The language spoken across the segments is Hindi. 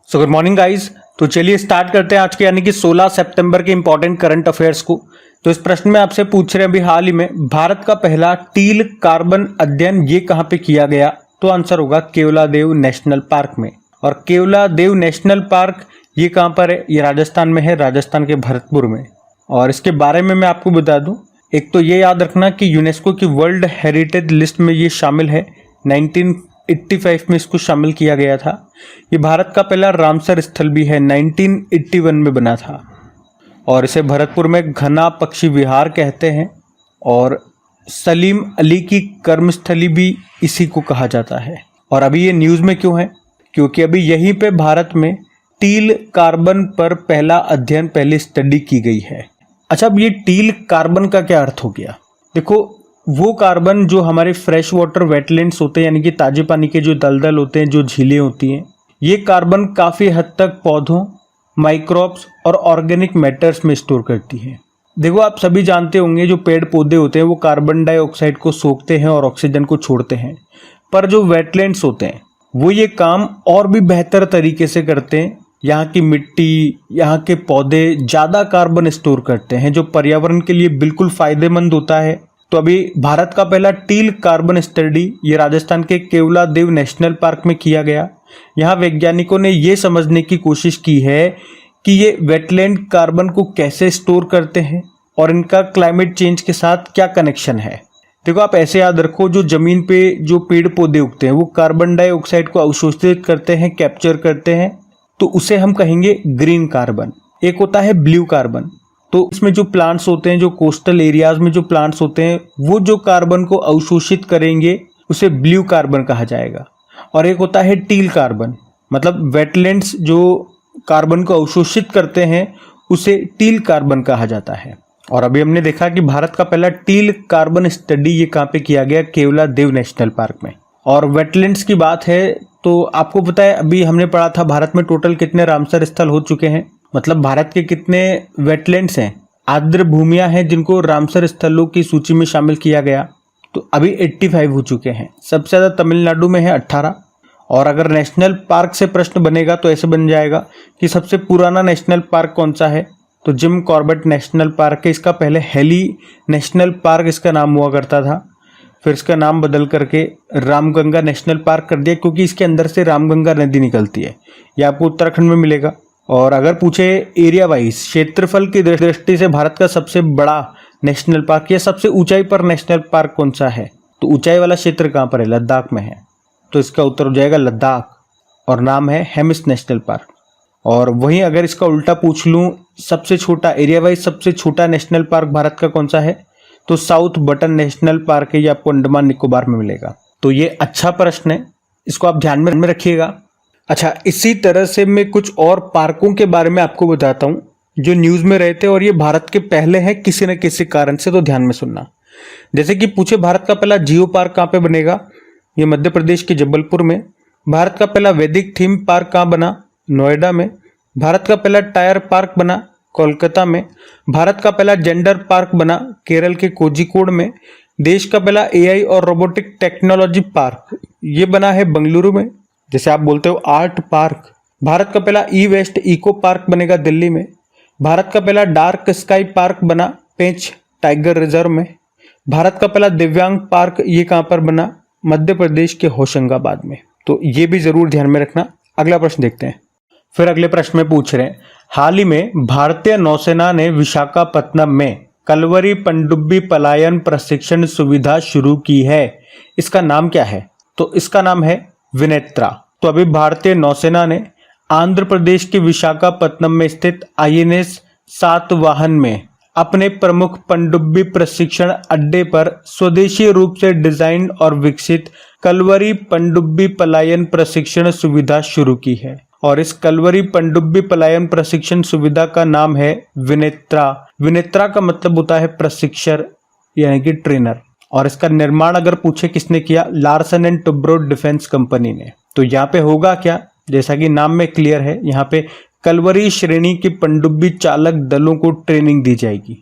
So good morning guys. तो चलिए स्टार्ट करते हैं आज के यानी कि 16 सितंबर के इंपॉर्टेंट करंट अफेयर्स को। तो इस प्रश्न में आपसे पूछ रहे हैं अभी हाल ही में भारत का पहला टील कार्बन अध्ययन ये कहाँ पे किया गया? तो आंसर होगा केवलादेव नेशनल पार्क में। और केवलादेव नेशनल पार्क ये कहाँ पर है? ये राजस्थान में है, राजस्थान के भरतपुर में। और इसके बारे में मैं आपको बता दूं, एक तो ये याद रखना कि यूनेस्को की वर्ल्ड हेरिटेज लिस्ट में ये शामिल है। 1985 में इसको शामिल किया गया था। ये भारत का पहला रामसर स्थल भी है, 1981 में बना था। और इसे भरतपुर में घना पक्षी विहार कहते हैं। और सलीम अली की कर्मस्थली भी इसी को कहा जाता है। और अभी ये न्यूज़ में क्यों है? क्योंकि अभी यहीं पे भारत में टील कार्बन पर पहला अध्ययन, पहली स्टडी की गई है। अच्छा, अब ये टील कार्बन का क्या अर्थ हो गया? देखो, वो कार्बन जो हमारे फ्रेश वाटर वेटलैंड्स होते हैं, यानी कि ताजे पानी के जो दलदल होते हैं, जो झीलें होती हैं, ये कार्बन काफ़ी हद तक पौधों, माइक्रोब्स और ऑर्गेनिक मैटर्स में स्टोर करती है। देखो, आप सभी जानते होंगे जो पेड़ पौधे होते हैं वो कार्बन डाइऑक्साइड को सोखते हैं और ऑक्सीजन को छोड़ते हैं। पर जो वेटलैंड्स होते हैं वो ये काम और भी बेहतर तरीके से करते हैं। यहाँ की मिट्टी, यहाँ के पौधे ज़्यादा कार्बन स्टोर करते हैं, जो पर्यावरण के लिए बिल्कुल फ़ायदेमंद होता है। तो अभी भारत का पहला टील कार्बन स्टडी ये राजस्थान के केवलादेव नेशनल पार्क में किया गया। यहाँ वैज्ञानिकों ने ये समझने की कोशिश की है कि ये वेटलैंड कार्बन को कैसे स्टोर करते हैं और इनका क्लाइमेट चेंज के साथ क्या कनेक्शन है। देखो, आप ऐसे याद रखो, जो जमीन पे जो पेड़ पौधे उगते हैं वो कार्बन डाइऑक्साइड को अवशोषित करते हैं, कैप्चर करते हैं, तो उसे हम कहेंगे ग्रीन कार्बन। एक होता है ब्लू कार्बन। तो इसमें जो प्लांट्स होते हैं, जो कोस्टल एरियाज में जो प्लांट्स होते हैं, वो जो कार्बन को अवशोषित करेंगे उसे ब्लू कार्बन कहा जाएगा। और एक होता है टील कार्बन, मतलब वेटलैंड्स जो कार्बन को अवशोषित करते हैं उसे टील कार्बन कहा जाता है। और अभी हमने देखा कि भारत का पहला टील कार्बन स्टडी ये कहाँ पे किया गया? केवलादेव नेशनल पार्क में। और वेटलैंड्स की बात है तो आपको पता है, अभी हमने पढ़ा था भारत में टोटल कितने रामसर स्थल हो चुके हैं, मतलब भारत के कितने वेटलैंड्स हैं, आर्द्र भूमियां हैं जिनको रामसर स्थलों की सूची में शामिल किया गया। तो अभी 85 हो चुके हैं। सबसे ज़्यादा तमिलनाडु में है 18। और अगर नेशनल पार्क से प्रश्न बनेगा तो ऐसे बन जाएगा कि सबसे पुराना नेशनल पार्क कौन सा है? तो जिम कॉर्बेट नेशनल पार्क है। इसका पहले हेली नेशनल पार्क इसका नाम हुआ करता था, फिर इसका नाम बदल करके रामगंगा नेशनल पार्क कर दिया, क्योंकि इसके अंदर से रामगंगा नदी निकलती है। ये आपको उत्तराखंड में मिलेगा। और अगर पूछे एरिया वाइज, क्षेत्रफल की दृष्टि से भारत का सबसे बड़ा नेशनल पार्क या सबसे ऊंचाई पर नेशनल पार्क कौन सा है? तो ऊंचाई वाला क्षेत्र कहाँ पर है? लद्दाख में है। तो इसका उत्तर हो जाएगा लद्दाख, और नाम है हेमिस नेशनल पार्क। और वहीं अगर इसका उल्टा पूछ लूँ, सबसे छोटा एरिया वाइज सबसे छोटा नेशनल पार्क भारत का कौन सा है? तो साउथ बटन नेशनल पार्क है, ये आपको अंडमान निकोबार में मिलेगा। तो ये अच्छा प्रश्न है, इसको आप ध्यान में रखिएगा। अच्छा, इसी तरह से मैं कुछ और पार्कों के बारे में आपको बताता हूँ जो न्यूज़ में रहे थे, और ये भारत के पहले हैं किसी न किसी कारण से, तो ध्यान में सुनना। जैसे कि पूछे भारत का पहला जियो पार्क कहाँ पे बनेगा? ये मध्य प्रदेश के जबलपुर में। भारत का पहला वैदिक थीम पार्क कहाँ बना? नोएडा में। भारत का पहला टायर पार्क बना कोलकाता में। भारत का पहला जेंडर पार्क बना केरल के कोझिकोड में। देश का पहला एआई और रोबोटिक टेक्नोलॉजी पार्क ये बना है बेंगलुरु में, जैसे आप बोलते हो आर्ट पार्क। भारत का पहला ई वेस्ट इको पार्क बनेगा दिल्ली में। भारत का पहला डार्क स्काई पार्क बना पेंच टाइगर रिजर्व में। भारत का पहला दिव्यांग पार्क ये कहाँ पर बना? मध्य प्रदेश के होशंगाबाद में। तो ये भी जरूर ध्यान में रखना। अगला प्रश्न देखते हैं। फिर अगले प्रश्न में पूछ रहे हैं, हाल ही में भारतीय नौसेना ने विशाखापत्तनम में कलवरी पनडुब्बी पलायन प्रशिक्षण सुविधा शुरू की है। इसका नाम क्या है? तो इसका नाम है विनेत्रा। तो अभी भारतीय नौसेना ने आंध्र प्रदेश के विशाखापत्तनम में स्थित आईएनएस सातवाहन में अपने प्रमुख पनडुब्बी प्रशिक्षण अड्डे पर स्वदेशी रूप से डिजाइन और विकसित कलवरी पनडुब्बी पलायन प्रशिक्षण सुविधा शुरू की है। और इस कलवरी पनडुब्बी पलायन प्रशिक्षण सुविधा का नाम है विनेत्रा। विनेत्रा का मतलब होता है प्रशिक्षक, यानी कि ट्रेनर। और इसका निर्माण अगर पूछे किसने किया? Larsen and Toubro defence company ने। तो यहाँ पे होगा क्या? जैसा कि नाम में क्लियर है, यहाँ पे कलवरी श्रेणी के पनडुब्बी चालक दलों को ट्रेनिंग दी जाएगी।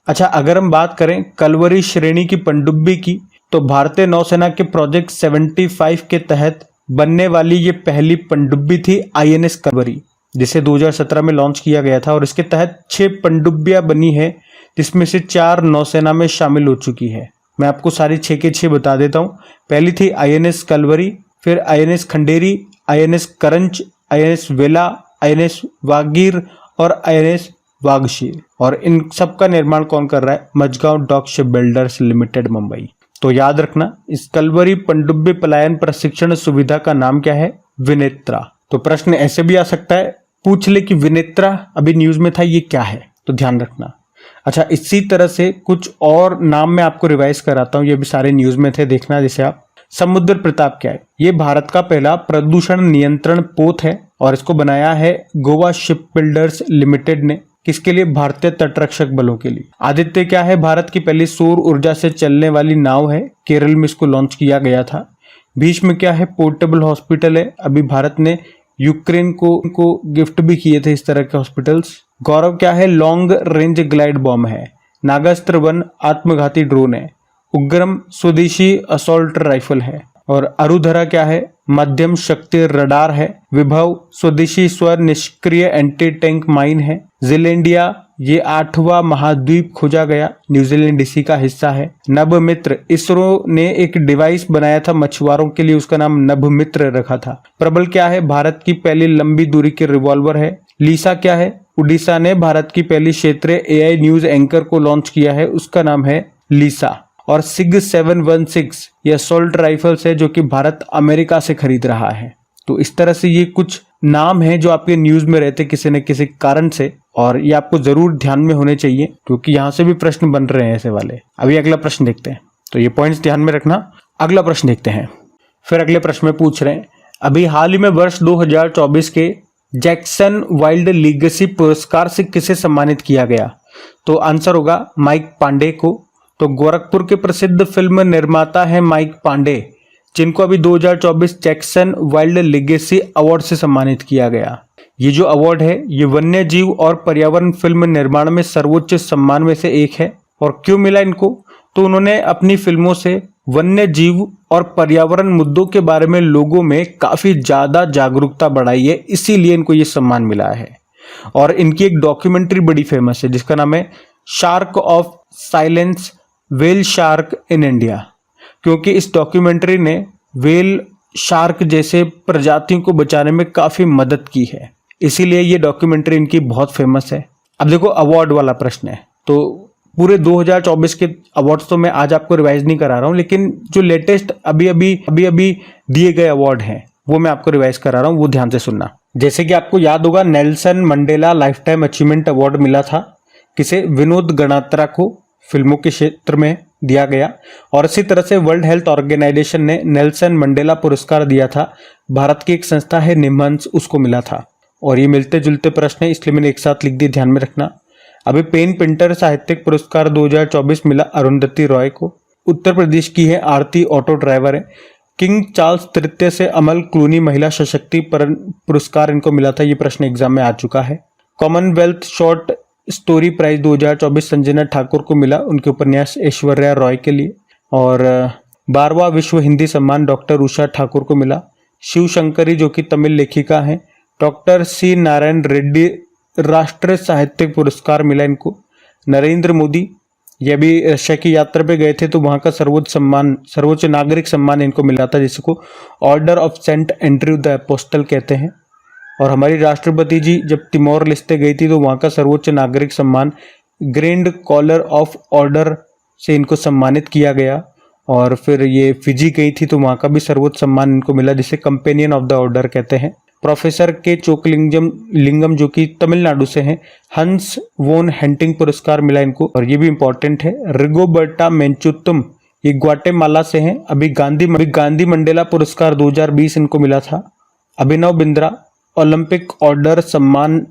अच्छा, अगर हम बात करें कलवरी श्रेणी की पनडुब्बी की, तो भारतीय नौसेना के प्रोजेक्ट 75 के तहत बनने वाली ये पहली पनडुब्बी थी INS कलवरी, जिसे 2017 में लॉन्च किया गया था और इसके तहत 6 पनडुब्बियां बनी है, जिसमें से 4 नौसेना में शामिल हो चुकी है। मैं आपको सारी 6 के 6 बता देता हूँ। पहली थी INS कलवरी, फिर INS खंडेरी, INS करंच, INS वेला, INS वागीर और INS वागशीर। और इन सब का निर्माण कौन कर रहा है? Mazagon dock ship builders limited Mumbai. तो याद रखना, इस कलवरी पनडुब्बी पलायन प्रशिक्षण सुविधा का नाम क्या है? विनेत्रा। तो प्रश्न ऐसे भी आ सकता है, पूछ ले कि विनेत्रा अभी न्यूज में था, ये क्या है? तो ध्यान रखना। अच्छा, इसी तरह से कुछ और नाम मैं आपको रिवाइज कराता हूँ, ये भी सारे न्यूज में थे, देखना। जैसे आप समुद्र प्रताप क्या है? ये भारत का पहला प्रदूषण नियंत्रण पोत है और इसको बनाया है गोवा शिप बिल्डर्स लिमिटेड ने। किसके लिए? भारतीय तटरक्षक बलों के लिए। आदित्य क्या है? भारत की पहली सौर ऊर्जा से चलने वाली नाव है, केरल में इसको लॉन्च किया गया था। भीष्म क्या है? पोर्टेबल हॉस्पिटल है, अभी भारत ने यूक्रेन को गिफ्ट भी किए थे इस तरह के हॉस्पिटल्स। गौरव क्या है? लॉन्ग रेंज ग्लाइड बॉम्ब है। नागास्त्र 1 आत्मघाती ड्रोन है। उग्रम स्वदेशी असॉल्ट राइफल है। और अरुधरा क्या है? मध्यम शक्ति रडार है। विभव स्वदेशी स्व निष्क्रिय एंटी टैंक माइन है। जिलेंडिया ये 8वां महाद्वीप खोजा गया, न्यूजीलैंड इसी का हिस्सा है। नभमित्र, इसरो ने एक डिवाइस बनाया था मछुआरों के लिए, उसका नाम नभमित्र रखा था। प्रबल क्या है? भारत की पहली लंबी दूरी की रिवॉल्वर है। लीसा क्या है? उड़ीसा ने भारत की पहली क्षेत्रीय AI न्यूज एंकर को लॉन्च किया है, उसका नाम है लीसा। और सिग 716 ये असॉल्ट राइफल्स है जो कि भारत अमेरिका से खरीद रहा है। तो इस तरह से ये कुछ नाम हैं जो आपके न्यूज में रहते किसी न किसी कारण से, और ये आपको जरूर ध्यान में होने चाहिए क्योंकि यहाँ से भी प्रश्न बन रहे हैं ऐसे वाले। अभी अगला प्रश्न देखते हैं, तो ये पॉइंट्स ध्यान में रखना। अगला प्रश्न देखते हैं। फिर अगले प्रश्न में पूछ रहे हैं, अभी हाल ही में वर्ष 2024 के जैक्सन वाइल्ड लीगेसी पुरस्कार से किसे सम्मानित किया गया? तो आंसर होगा माइक पांडे को। तो गोरखपुर के प्रसिद्ध फिल्म निर्माता है माइक पांडे, जिनको अभी 2024 जैक्सन वाइल्ड लीगेसी अवार्ड से सम्मानित किया गया। ये जो अवार्ड है ये वन्य जीव और पर्यावरण फिल्म निर्माण में सर्वोच्च सम्मान में से एक है। और क्यों मिला इनको? तो उन्होंने अपनी फिल्मों से वन्य जीव और पर्यावरण मुद्दों के बारे में लोगों में काफी ज्यादा जागरूकता बढ़ाई है, इसीलिए इनको ये सम्मान मिला है। और इनकी एक डॉक्यूमेंट्री बड़ी फेमस है जिसका नाम है shark of silence, whale shark in India, क्योंकि इस डॉक्यूमेंट्री ने व्हेल शार्क जैसे प्रजातियों को बचाने में काफी मदद की है, इसीलिए ये डॉक्यूमेंट्री इनकी बहुत फेमस है। अब देखो अवार्ड वाला प्रश्न है, तो पूरे 2024 के अवार्ड्स तो मैं आज आपको रिवाइज नहीं करा रहा हूं, लेकिन जो लेटेस्ट अभी अभी दिए गए अवार्ड हैं वो मैं आपको रिवाइज करा रहा हूं, वो ध्यान से सुनना। जैसे कि आपको याद होगा Nelson Mandela life time achievement award मिला था किसे? विनोद गणात्रा को, फिल्मों के क्षेत्र में दिया गया। और इसी तरह से वर्ल्ड हेल्थ ऑर्गेनाइजेशन ने नेल्सन मंडेला पुरस्कार दिया था, भारत की एक संस्था है निमहंस, उसको मिला था। और ये मिलते जुलते प्रश्न है इसलिए मैंने एक साथ लिख दिए, ध्यान में रखना। अभी पेन पिंटर साहित्यिक पुरस्कार 2024 मिला अरुंधति रॉय को। उत्तर प्रदेश की है आरती, ऑटो ड्राइवर है। किंग चार्ल्स तृतीय से अमल क्लूनी महिला सशक्तिकरण पुरस्कार इनको मिला था, ये प्रश्न एग्जाम में आ चुका है। Commonwealth short story prize 2024 Sanjana Thakur को मिला, उनके उपन्यास ऐश्वर्या रॉय के लिए। और 12वां विश्व हिंदी सम्मान डॉक्टर उषा ठाकुर को मिला। शिव शंकरी जो कि तमिल लेखिका हैं। डॉक्टर सी नारायण रेड्डी राष्ट्रीय साहित्यिक पुरस्कार मिला इनको। नरेंद्र मोदी ये भी रशिया की यात्रा पे गए थे तो वहां का सर्वोच्च नागरिक सम्मान इनको मिला था, जिसको order of Saint Andrew the Apostle कहते हैं। और हमारी राष्ट्रपति जी जब तिमोर लेस्ते गई थी तो वहां का सर्वोच्च नागरिक सम्मान ग्रैंड कॉलर ऑफ ऑर्डर से इनको सम्मानित किया गया। और फिर ये फिजी गई थी तो वहां का भी सर्वोच्च सम्मान इनको मिला, जिसे कंपेनियन ऑफ द ऑर्डर कहते हैं। प्रोफेसर के चोकलिंगम जो कि तमिलनाडु से हैं, हंस वोन हेंटिंग पुरस्कार मिला इनको, और ये भी इंपॉर्टेंट है। रिगोबर्टा मेंचुतुम ये ग्वाटेमाला से हैं। अभी गांधी मंडेला पुरस्कार 2020 इनको मिला था। अभिनव बिंद्रा ओलंपिक ऑर्डर सम्मान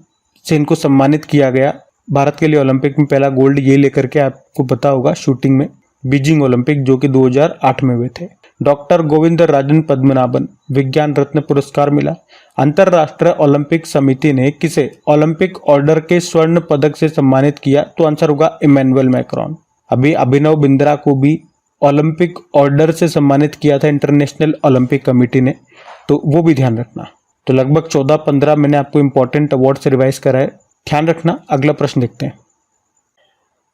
से इनको सम्मानित किया गया, भारत के लिए ओलंपिक में पहला गोल्ड ये लेकर के, आपको पता होगा शूटिंग में बीजिंग ओलंपिक जो कि 2008 में हुए थे। डॉक्टर गोविंद राजन पद्मनाभन विज्ञान रत्न पुरस्कार मिला। अंतरराष्ट्रीय ओलंपिक समिति ने किसे ओलंपिक ऑर्डर के स्वर्ण पदक से सम्मानित किया? तो आंसर होगा इमैनुअल मैक्रोन। अभी अभिनव बिंद्रा को भी ओलंपिक ऑर्डर से सम्मानित किया था इंटरनेशनल ओलंपिक कमेटी ने। तो वो भी ध्यान रखना। तो लगभग 14-15 मैंने आपको इंपॉर्टेंट अवार्ड से रिवाइज करा है, ध्यान रखना। अगला प्रश्न देखते हैं।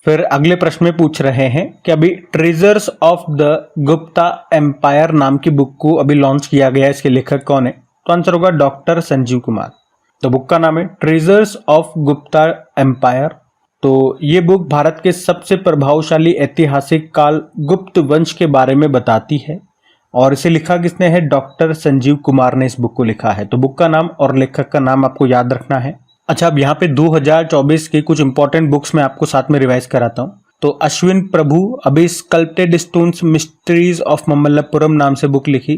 फिर अगले प्रश्न में पूछ रहे हैं कि अभी treasures of the Gupta empire नाम की बुक को अभी लॉन्च किया गया है, इसके लेखक कौन है? तो आंसर होगा डॉक्टर संजीव कुमार। तो बुक का नाम है ट्रेजर्स ऑफ गुप्ता एम्पायर। तो ये बुक भारत के सबसे प्रभावशाली ऐतिहासिक काल गुप्त वंश के बारे में बताती है और इसे लिखा किसने है? डॉक्टर संजीव कुमार ने इस बुक को लिखा है। तो बुक का नाम और लेखक का नाम आपको याद रखना है। अच्छा, अब यहाँ पे 2024 के कुछ इंपॉर्टेंट बुक्स मैं आपको साथ में रिवाइज कराता हूँ। तो अश्विन प्रभु अभी sculpted stones mysteries of Mamallapuram नाम से बुक लिखी।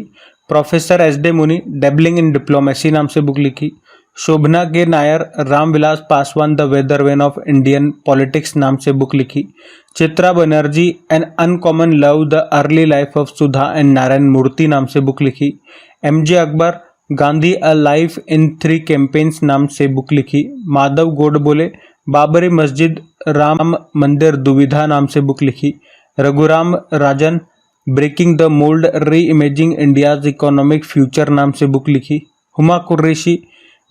प्रोफेसर एस डे मुनि डेबलिंग इन डिप्लोमेसी नाम से बुक लिखी। Shobhana K Nair Ramvilas Paswan the weather vane of Indian politics नाम से बुक लिखी। Chitra Banerjee an uncommon love the early life of Sudha and Narayana Murthy नाम से बुक लिखी। M J Akbar Gandhi a life in 3 campaigns नाम से बुक लिखी। माधव गोडबोले बाबरी मस्जिद राम मंदिर दुविधा नाम से बुक लिखी। Raghuram Rajan breaking the mould री इमेजिंग इंडियाज इकोनॉमिक फ्यूचर नाम से बुक लिखी। हुमा कुरैशी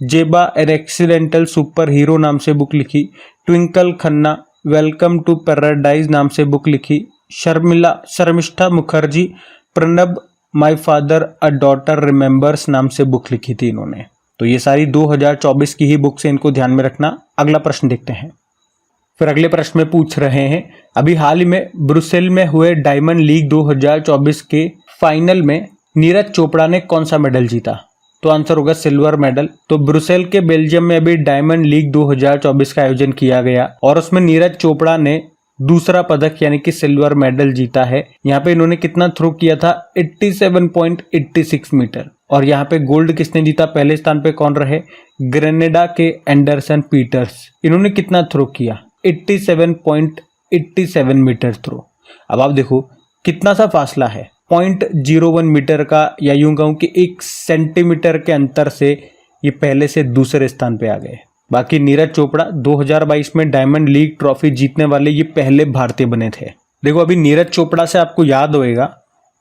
जेबा एन एक्सीडेंटल सुपर हीरो नाम से बुक लिखी। Twinkle Khanna welcome to paradise नाम से बुक लिखी। Sharmistha Mukherjee Pranab my father a daughter remembers नाम से बुक लिखी थी इन्होंने। तो ये सारी 2024 की ही बुक्स हैं, इनको ध्यान में रखना। अगला प्रश्न देखते हैं। फिर अगले प्रश्न में पूछ रहे हैं अभी हाल ही में ब्रुसेल में हुए डायमंड लीग 2024 के फाइनल में नीरज चोपड़ा ने कौन सा मेडल जीता? तो आंसर होगा सिल्वर मेडल। तो ब्रुसेल के बेल्जियम में अभी डायमंड लीग 2024 का आयोजन किया गया और उसमें नीरज चोपड़ा ने दूसरा पदक यानी कि सिल्वर मेडल जीता है। यहाँ पे इन्होंने कितना थ्रो किया था? 87.86 मीटर। और यहाँ पे गोल्ड किसने जीता? पहले स्थान पे कौन रहे? ग्रेनेडा के एंडरसन पीटर्स। इन्होंने कितना थ्रो किया? 87.87 मीटर थ्रो। अब आप देखो कितना सा फासला है, 0.01 मीटर का, या यूं कहूं कि 1 सेंटीमीटर के अंतर से ये पहले से दूसरे स्थान पे आ गए। बाकी नीरज चोपड़ा 2022 में डायमंड लीग ट्रॉफी जीतने वाले ये पहले भारतीय बने थे। देखो अभी नीरज चोपड़ा से आपको याद होएगा,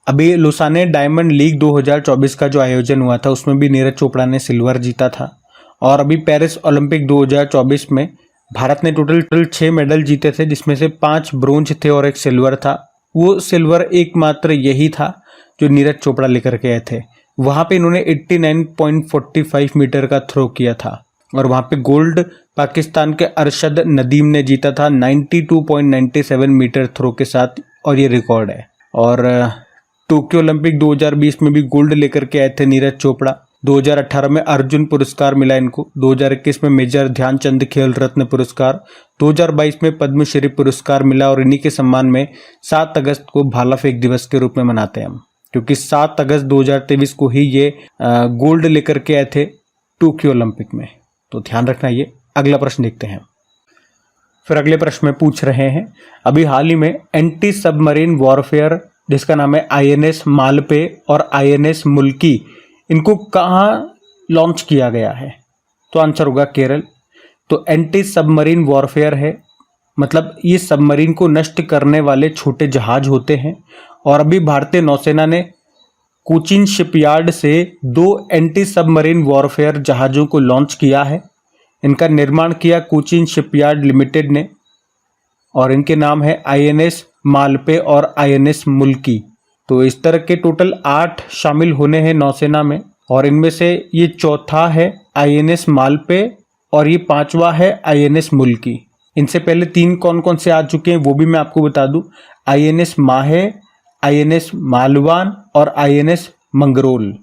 अभी लुसाने डायमंड लीग 2024 का जो आयोजन हुआ था उसमें भी नीरज चोपड़ा ने सिल्वर जीता था। और अभी पेरिस ओलंपिक 2024 में भारत ने टोटल 6 मेडल जीते थे, जिसमें से 5 ब्रोंज थे और 1 सिल्वर था। वो सिल्वर एकमात्र यही था जो नीरज चोपड़ा लेकर के आए थे। वहां पे इन्होंने 89.45 मीटर का थ्रो किया था और वहां पे गोल्ड पाकिस्तान के अरशद नदीम ने जीता था 92.97 मीटर थ्रो के साथ, और ये रिकॉर्ड है। और टोक्यो ओलंपिक 2020 में भी गोल्ड लेकर के आए थे नीरज चोपड़ा। 2018 में अर्जुन पुरस्कार मिला इनको, 2021 में मेजर ध्यानचंद खेल रत्न पुरस्कार, 2022 में पद्मश्री पुरस्कार मिला। और इन्हीं के सम्मान में 7 अगस्त को भाला फेंक दिवस के रूप में मनाते हैं हम, क्योंकि 7 अगस्त 2023 को ही ये गोल्ड लेकर के आए थे टोक्यो ओलंपिक में। तो ध्यान रखना ये। अगला प्रश्न देखते हैं। फिर अगले प्रश्न में पूछ रहे हैं अभी हाल ही में एंटी सबमरीन वॉरफेयर जिसका नाम है INS मालपे और INS मुल्की, इनको कहाँ लॉन्च किया गया है? तो आंसर होगा केरल। तो एंटी सबमरीन वॉरफेयर है, मतलब ये सबमरीन को नष्ट करने वाले छोटे जहाज होते हैं। और अभी भारतीय नौसेना ने कोचीन शिपयार्ड से 2 एंटी सबमरीन वॉरफेयर जहाज़ों को लॉन्च किया है। इनका निर्माण किया कोचीन शिपयार्ड लिमिटेड ने और इनके नाम है INS मालपे और INS मुल्की। तो इस तरह के टोटल 8 शामिल होने हैं नौसेना में, और इनमें से ये चौथा है INS मालपे और ये 5वां है INS मुल्की। इनसे पहले 3 कौन कौन से आ चुके हैं वो भी मैं आपको बता दूं, INS माहे, INS मालवान और INS मंगरोल।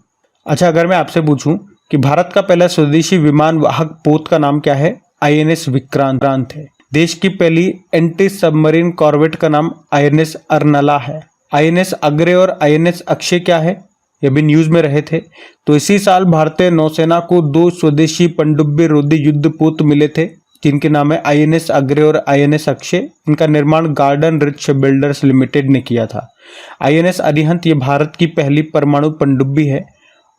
अच्छा, अगर मैं आपसे पूछूं कि भारत का पहला स्वदेशी विमान वाहक पोत का नाम क्या है? INS विक्रांत है। देश की पहली एंटी सबमरीन कॉर्वेट का नाम INS अर्नला है। INS अग्रे और INS अक्षय क्या है? ये भी न्यूज में रहे थे। तो इसी साल भारतीय नौसेना को 2 स्वदेशी पनडुब्बी रोधी युद्धपोत मिले थे, जिनके नाम है INS अग्रे और INS अक्षय। इनका निर्माण गार्डन रिच बिल्डर्स लिमिटेड ने किया था। INS अरिहंत ये भारत की पहली परमाणु पनडुब्बी है,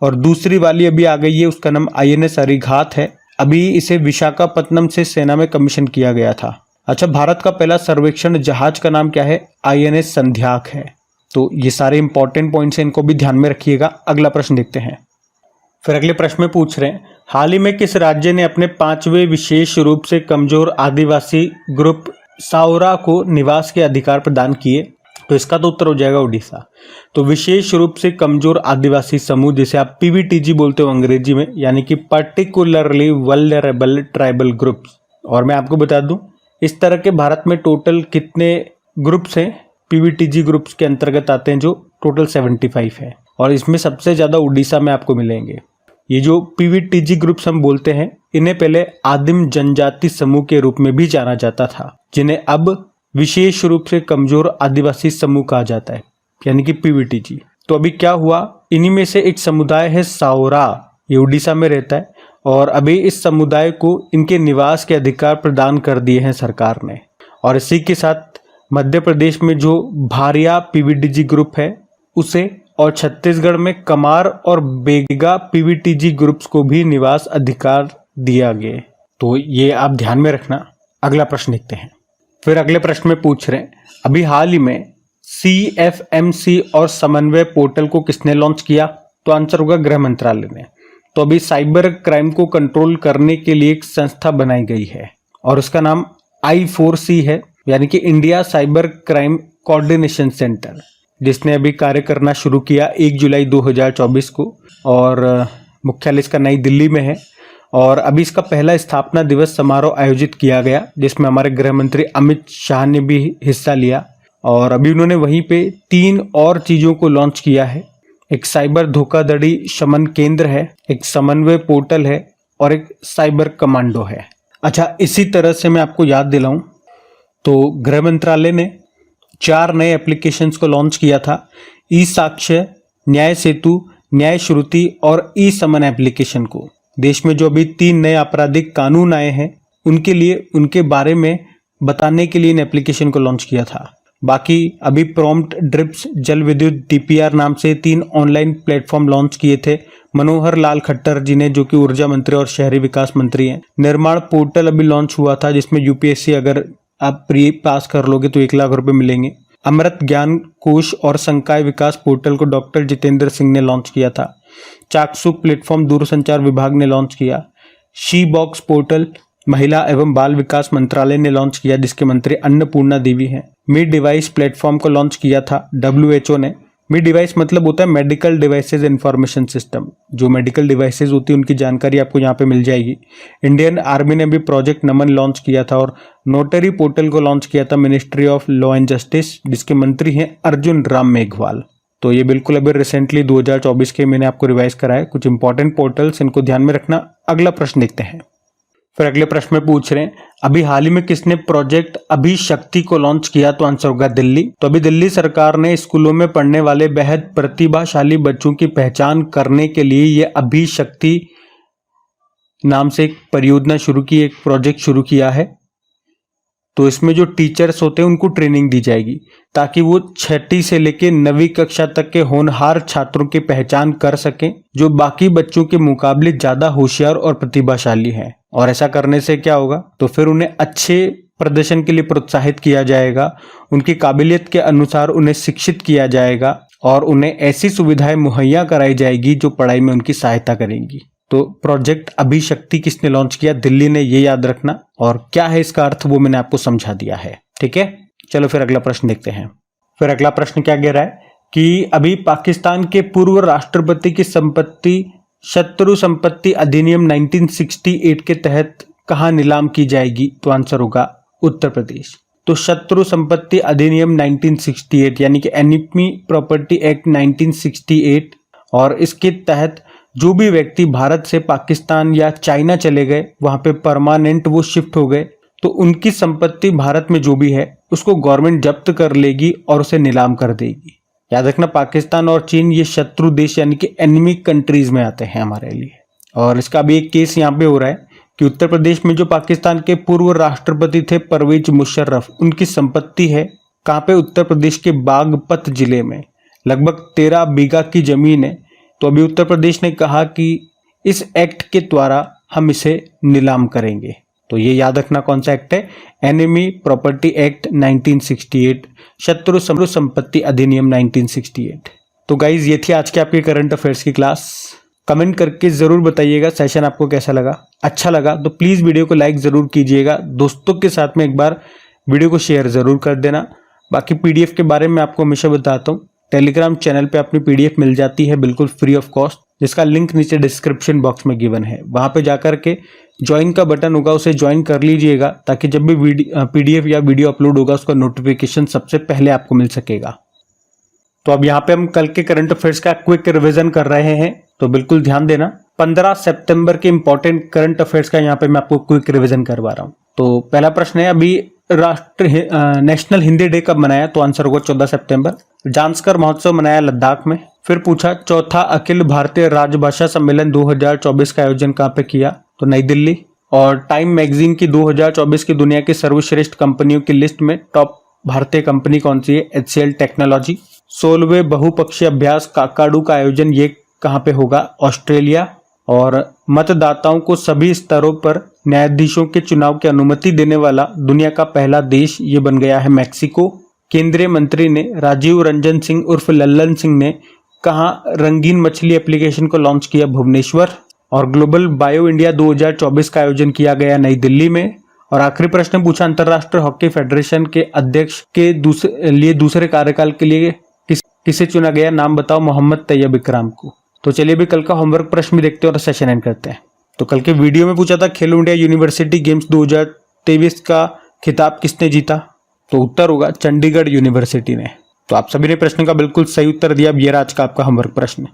और दूसरी वाली अभी आ गई है, उसका नाम INS अरिघात है। अभी इसे विशाखापत्तनम से सेना में कमीशन किया गया था। अच्छा, भारत का पहला सर्वेक्षण जहाज का नाम क्या है? INS संध्याक है। तो ये सारे इंपॉर्टेंट पॉइंट्स हैं, इनको भी ध्यान में रखिएगा। अगला प्रश्न देखते हैं। फिर अगले प्रश्न में पूछ रहे हैं, हाल ही में किस राज्य ने अपने 5वें विशेष रूप से कमजोर आदिवासी ग्रुप साओरा को निवास के अधिकार प्रदान किए? तो इसका तो उत्तर हो जाएगा उड़ीसा। तो विशेष रूप से कमजोर आदिवासी समूह, जिसे आप पीवीटीजी बोलते हो अंग्रेजी में, यानी कि पर्टिकुलरली वल्नरेबल ट्राइबल ग्रुप्स। और मैं आपको बता दूं, इस तरह के भारत में टोटल कितने ग्रुप्स हैं पीवीटीजी ग्रुप्स के अंतर्गत आते हैं, जो टोटल 75 है, और इसमें सबसे ज्यादा उड़ीसा में आपको मिलेंगे। ये जो पीवीटीजी ग्रुप्स हम बोलते हैं, इन्हें पहले आदिम जनजाति समूह के रूप में भी जाना जाता था, जिन्हें अब विशेष रूप से कमजोर आदिवासी समूह कहा जाता है, यानी कि पीवीटीजी। तो अभी क्या हुआ, इन्हीं में से एक समुदाय है साओरा, ये उड़ीसा में रहता है, और अभी इस समुदाय को इनके निवास के अधिकार प्रदान कर दिए हैं सरकार ने। और इसी के साथ मध्य प्रदेश में जो भारिया पीवीटीजी ग्रुप है उसे, और छत्तीसगढ़ में कमार और बेगा पीवीटीजी ग्रुप्स को भी निवास अधिकार दिया गया। तो ये आप ध्यान में रखना। अगला प्रश्न देखते हैं। फिर अगले प्रश्न में पूछ रहे हैं, अभी हाल ही में CFMC और समन्वय पोर्टल को किसने लॉन्च किया? तो आंसर होगा गृह मंत्रालय ने। तो अभी साइबर क्राइम को कंट्रोल करने के लिए एक संस्था बनाई गई है, और उसका नाम I4C है, यानी कि India cyber crime coordination centre, जिसने अभी कार्य करना शुरू किया 1 जुलाई 2024 को, और मुख्यालय इसका नई दिल्ली में है। और अभी इसका पहला स्थापना दिवस समारोह आयोजित किया गया, जिसमें हमारे गृह मंत्री अमित शाह ने भी हिस्सा लिया। और अभी उन्होंने वहीं पे 3 और चीज़ों को लॉन्च किया है। एक साइबर धोखाधड़ी शमन केंद्र है, एक समन्वय पोर्टल है, और एक साइबर कमांडो है। अच्छा, इसी तरह से मैं आपको याद दिलाऊं तो गृह मंत्रालय ने 4 नए एप्लीकेशंस को लॉन्च किया था। ई साक्ष्य, न्याय सेतु, न्याय श्रुति और ई समन एप्लीकेशन को। देश में जो अभी 3 नए आपराधिक कानून आए हैं, उनके लिए, उनके बारे में बताने के लिए इन एप्लीकेशन को लॉन्च किया था। बाकी अभी प्रॉम्प्ट ड्रिप्स, जल विद्युत DPR नाम से 3 ऑनलाइन प्लेटफॉर्म लॉन्च किए थे मनोहर लाल खट्टर जी ने, जो कि ऊर्जा मंत्री और शहरी विकास मंत्री हैं। निर्माण पोर्टल अभी लॉन्च हुआ था, जिसमें UPSC अगर आप प्री पास कर लोगे तो 1 लाख रुपए मिलेंगे। अमृत ज्ञान कोश और संकाय विकास पोर्टल को डॉक्टर जितेंद्र सिंह ने लॉन्च किया था। चाकसू प्लेटफॉर्म दूरसंचार विभाग ने लॉन्च किया। शी बॉक्स पोर्टल महिला एवं बाल विकास मंत्रालय ने लॉन्च किया, जिसके मंत्री अन्नपूर्णा देवी हैं। मी डिवाइस प्लेटफॉर्म को लॉन्च किया था WHO ने। मी डिवाइस मतलब होता है मेडिकल डिवाइसेज इंफॉर्मेशन सिस्टम। जो मेडिकल डिवाइसेज होती है उनकी जानकारी आपको यहाँ पे मिल जाएगी। इंडियन आर्मी ने भी प्रोजेक्ट नमन लॉन्च किया था, और नोटरी पोर्टल को लॉन्च किया था ministry of law and justice, जिसके मंत्री हैं अर्जुन राम मेघवाल। तो ये बिल्कुल अभी रिसेंटली 2024 के मैंने आपको रिवाइज कराया कुछ इंपॉर्टेंट पोर्टल्स, इनको ध्यान में रखना। अगला प्रश्न देखते हैं। फिर अगले प्रश्न में पूछ रहे हैं, अभी हाल ही में किसने प्रोजेक्ट अभिशक्ति को लॉन्च किया? तो आंसर होगा दिल्ली। तो अभी दिल्ली सरकार ने स्कूलों में पढ़ने वाले बेहद प्रतिभाशाली बच्चों की पहचान करने के लिए ये अभिशक्ति नाम से एक परियोजना शुरू की, एक प्रोजेक्ट शुरू किया है। तो इसमें जो टीचर्स होते हैं उनको ट्रेनिंग दी जाएगी, ताकि वो 6ठी से लेकर 9वीं कक्षा तक के होनहार छात्रों की पहचान कर सकें, जो बाकी बच्चों के मुकाबले ज्यादा होशियार और प्रतिभाशाली हैं। और ऐसा करने से क्या होगा, तो फिर उन्हें अच्छे प्रदर्शन के लिए प्रोत्साहित किया जाएगा, उनकी काबिलियत के अनुसार उन्हें शिक्षित किया जाएगा, और उन्हें ऐसी सुविधाएं मुहैया कराई जाएगी जो पढ़ाई में उनकी सहायता करेंगी। तो प्रोजेक्ट अभिशक्ति किसने लॉन्च किया? दिल्ली ने, ये याद रखना। और क्या है इसका अर्थ वो मैंने आपको समझा दिया है, ठीक है। चलो फिर अगला प्रश्न देखते हैं। फिर अगला प्रश्न क्या कह रहा है कि अभी पाकिस्तान के पूर्व राष्ट्रपति की संपत्ति शत्रु संपत्ति अधिनियम 1968 के तहत कहाँ नीलाम की जाएगी? तो आंसर होगा उत्तर प्रदेश। तो शत्रु संपत्ति अधिनियम 1968 यानी कि एनिमी प्रॉपर्टी एक्ट 1968, और इसके तहत जो भी व्यक्ति भारत से पाकिस्तान या चाइना चले गए, वहां पे परमानेंट वो शिफ्ट हो गए, तो उनकी संपत्ति भारत में जो भी है उसको गवर्नमेंट जब्त कर लेगी और उसे नीलाम कर देगी। याद रखना, पाकिस्तान और चीन ये शत्रु देश यानी कि एनिमी कंट्रीज में आते हैं हमारे लिए। और इसका भी एक केस यहाँ पे हो रहा है कि उत्तर प्रदेश में जो पाकिस्तान के पूर्व राष्ट्रपति थे परवेज मुशर्रफ, उनकी संपत्ति है कहाँ पे? उत्तर प्रदेश के बागपत जिले में लगभग 13 बीघा की जमीन है। तो अभी उत्तर प्रदेश ने कहा कि इस एक्ट के द्वारा हम इसे नीलाम करेंगे। तो ये याद रखना कौन सा एक्ट है? एनिमी प्रॉपर्टी एक्ट 1968, शत्रु संपत्ति अधिनियम 1968। तो गाइज ये थी आज के आपके करंट अफेयर्स की क्लास। कमेंट करके ज़रूर बताइएगा सेशन आपको कैसा लगा। अच्छा लगा तो प्लीज़ वीडियो को लाइक ज़रूर कीजिएगा, दोस्तों के साथ में एक बार वीडियो को शेयर ज़रूर कर देना। बाकी पीडीएफ के बारे में आपको हमेशा बताता हूँ, टेलीग्राम चैनल पे अपनी पीडीएफ मिल जाती है बिल्कुल फ्री ऑफ कॉस्ट, जिसका लिंक नीचे डिस्क्रिप्शन बॉक्स में गिवन है। वहाँ पे जाकर के ज्वाइन का बटन होगा, उसे ज्वाइन कर लीजिएगा ताकि जब भी पीडीएफ या वीडियो अपलोड होगा उसका नोटिफिकेशन सबसे पहले आपको मिल सकेगा। तो अब यहाँ पे हम कल के करंट अफेयर्स का क्विक रिवीजन कर रहे हैं, तो बिल्कुल ध्यान देना। 15 सितंबर के इंपॉर्टेंट करंट अफेयर्स का यहाँ पे मैं आपको क्विक रिवीजन करवा रहा हूँ। तो पहला प्रश्न है, अभी नेशनल हिंदी डे कब मनाया? तो आंसर होगा 14 सितंबर। जांस्कर महोत्सव मनाया लद्दाख में। फिर पूछा चौथा अखिल भारतीय राजभाषा सम्मेलन 2024 का आयोजन कहाँ पे किया? तो नई दिल्ली। और टाइम मैगजीन की 2024 की दुनिया की सर्वश्रेष्ठ कंपनियों की लिस्ट में टॉप भारतीय कंपनी कौन सी है? HCL technology. 16वें बहुपक्षीय अभ्यास काकाडू का आयोजन ये कहाँ पे होगा? ऑस्ट्रेलिया। और मतदाताओं को सभी स्तरों पर न्यायाधीशों के चुनाव की अनुमति देने वाला दुनिया का पहला देश ये बन गया है मैक्सिको। केंद्रीय मंत्री ने राजीव रंजन सिंह उर्फ लल्लन सिंह ने कहाँ रंगीन मछली एप्लीकेशन को लॉन्च किया? भुवनेश्वर। और ग्लोबल बायो इंडिया 2024 का आयोजन किया गया नई दिल्ली में। और आखिरी प्रश्न पूछा अंतरराष्ट्रीय हॉकी फेडरेशन के अध्यक्ष के दूसरे कार्यकाल के लिए किसे चुना गया? नाम बताओ। मोहम्मद तैयब इकराम को। तो चलिए भी कल का होमवर्क प्रश्न भी देखते हैं और सेशन एंड करते हैं। तो कल के वीडियो में पूछा था खेलो इंडिया यूनिवर्सिटी गेम्स 2023 का खिताब किसने जीता? तो उत्तर होगा चंडीगढ़ यूनिवर्सिटी ने। तो आप सभी ने प्रश्न का बिल्कुल सही उत्तर दिया। अब ये रहा आज का आपका होमवर्क प्रश्न।